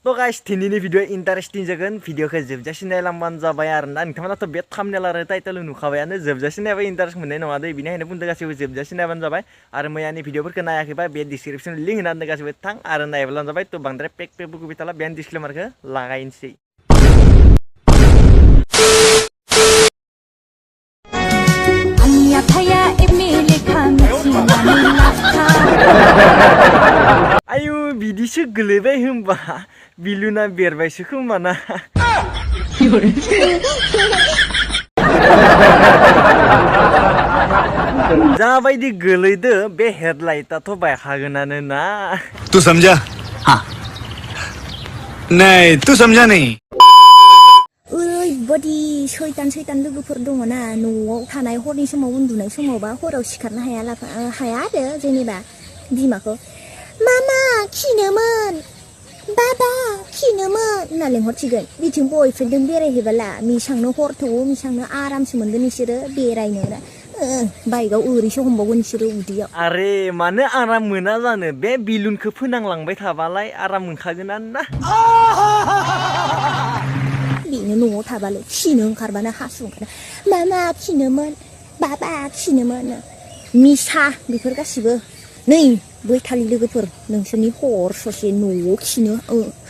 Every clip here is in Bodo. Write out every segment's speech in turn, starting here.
तो गाइस दिनैनि भिडिअ इन्टारेस्टिं जागोन भिडिअखौ जोबजासिम नायलांबानो जाबाय आरोना नोंथांमोनाथ' बे थाम्बनेल आरो टाइटेल नुखाबायानो जोबजासिम नायबा इन्टारेस्ट मोननाय नङा दै बेनिखायनो बुंदों गासैबो जोबजासिम नायबानो जाबाय आरो मैयानि भिडिअफोरखौ नायाखैबा बे डिसक्रिप्शन लिंक होनानै गासैबो थां आरो नायब्लानो जाबाय तो बांद्राय पेक बुक बिथाला बेन डिसक्लेमारखौ लागायनोसै आयु बिदिसो गोलैबाय होमबा बिलुना बेरबायसो खोमाना जाबायदि गोलैदो बे हेडलाइटआथ' बायखागोनानो ना तू समझा हाँ नहीं तू समझा नहीं ओरैबायदि सैतान लोगोफोर दङ ना न'आव थानाय हरनि समाव उन्दुनाय समावबा हराव सिखारनो हाया आरो जेनेबा बिमाखौ मामा खिनोमोन बाबा खिनोमोन होनना लेंहरसिगोन बिथिं बयफ्रेन्डजों बेरायहैबोला मिसांनो हर थौवो मिसांनो आरामसो मोनगोन बिसोरो बेरायनो बाइकआव ओरैसो हमबावगोन बिसोरो उदैयाव आरे मानो आराम मोना जानो बे बिलुनखौ फोनांलांबाय थाबालाय आराम मोनखागोनानो ना बेनो न'आव थाबालाय खिनो ओंखारबानो हासु ओंखारो मामा खिनोमोन बाबा खिनोमोन मिसा बेफोर गासिबो नै बैथालि लोगोफोर नोंसोरनि हर ससे न'आव खिनो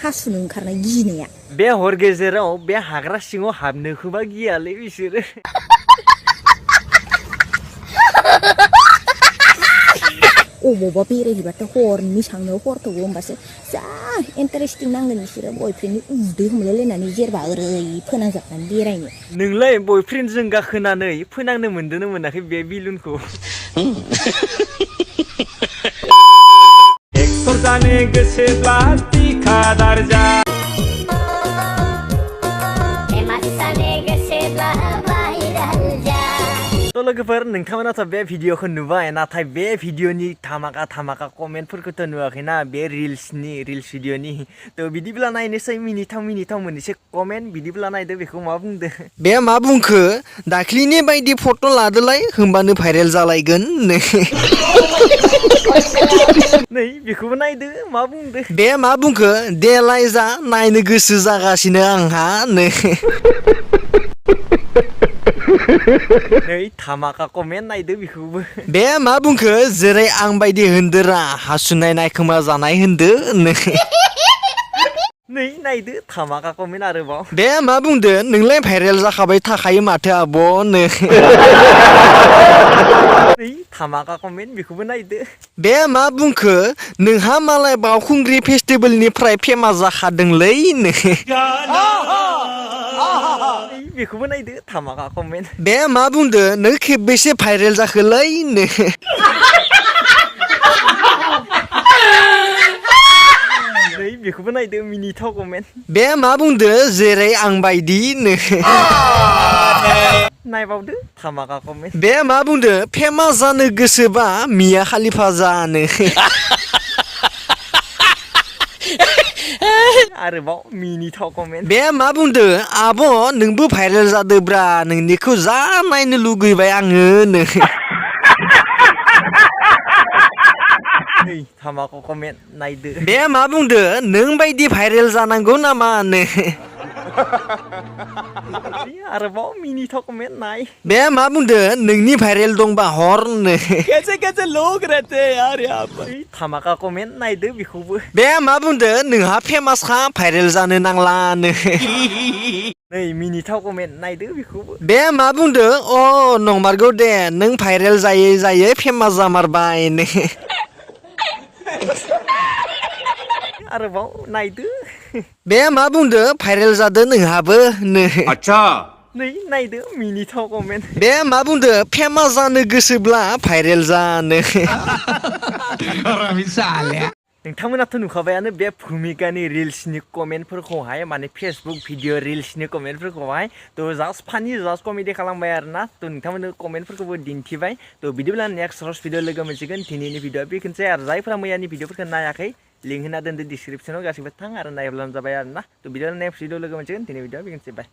हासुनो ओंखारनाय गिनाया बे हर गेजेराव बे हाग्रा सिङाव हाबनोखौबा गियालै बिसोरो अबावबा बेरायहैबाथ' हरनि मिसांनो हर थौवो होमबासो जा इन्टारेस्टिं नांगोन बिसोरो बयफ्रेन्डनि उदै हमलायलायनानै जेरबा ओरै फोनांजाबनानै बेरायनो नोंलाय बयफ्रेन्डजों गाखोनानै फोनांनो मोनदोंना मोनाखै बे बिलुनखौ एक्टर जानो गोसोब्ला थिखादार जा तो लोगोफोर नोंथांमोनाथ' बे भिडिअखौ नुबाय नाथाय बे भिडिअनि धामाका कमेन्टफोरखौथ' नुवाखैना बे रिल्स भिडिअनि तो बिदिब्ला नायनोसै मिनिथाव मोननैसो कमेन्ट बिदिब्ला नायदो बेखौ मा बुंदो बे मा बुंखो दाख्लिनि बायदि फट' लादोलाय होमबानो भाइरेल जालायगोन नै बेखौबो नायदो मा बुंदो बे मा बुंखो देलाय जा नायनो गोसो जागासिनो आंहा नै धामाका कमेन्ट नायदो बेखौबो बे मा बुंखो जेरै आं बायदि होनदोरा हासुनाय नायखोमा जानाय होनदो नै नायदो धामाका कमेन्ट आरोबाव बे मा बुंदो नोंलाय भाइरेल जाखाबाय थाखायो माथो आब' नै धामाका कमेन्ट बेखौबो नायदो बे मा बुंखो नोंहा मालाय बावखुंग्रि फेस्टिभेलनिफ्राय फेमास जाखादोंलै बेखौबो नायदो धामाका कमेन्ट बे मा बुंदो नों खेबबेसे भाइरेल जाखोलै नै बेखौबो नायदो मिनिथाव कमेन्ट बे मा बुंदो जेरै आं बायदि नायबावदो धामाका कमेन्ट बे मा बुंदो फेमास जानो गोसोबा मिया खालिफा जानो आरोबाव मिनिथाव कमेन्ट बे मा बुंदो आब' नोंबो भाइरेल जादोब्रा नोंनिखौ जा नायनो लुगैबाय आङो धामाका कमेन्ट नायदो बे मा बुंदो नों बायदि भाइरेल जानांगौ नामा आरोबाव मिनिथाव कमेन्ट नाय बे मा बुंदो नोंनि भाइरेल दंबा हर कैसे लोग रहते हैं यार यहाँ पर धामाका कमेन्ट नायदो बेखौबो बे मा बुंदो नोंहा फेमासखा भाइरेल जानो नांला नै मिनिथाव कमेन्ट नायदो बेखौबो बे मा बुंदो अ नंमारगौ दे नों भाइरेल जायै फेमास जामारबाय आरोबाव नायदो बे मा बुंदो भाइरेल जादो नोंहाबो अच्छा नै नायदो मिनिथाव कमेन्ट बे मा बुंदो फेमास जानो गोसोब्ला भाइरेल जानो नोंथांमोनाथ' नुखाबायानो बे भुमिकानि रिल्सनि कमेन्टफोरखौहाय माने फेसबुक भिडिअ रिल्सनि कमेन्टफोरखौहाय तो जास्ट फानि जास्ट कमेडि खालामबाय आरोना तो नोंथांमोननो कमेन्टफोरखौबो दिन्थिबाय तो बिदिब्ला नेक्स्ट रस भिडिअ लोगो मोनसिगोन दिनैनि भिडिअ बेखिनिसै आरो जायफोरा मैयानि भिडिअफोरखौ नायाखै लिंक होना दोनदो डिसक्रिप्शनाव गासिबो थां आरो नायब्लानो जाबाय आरोना तो बिदिब्ला नेक्स्ट भिडिअ लोगो मोनसिगोन दिनै भिडिअ बेखिनिसै बाय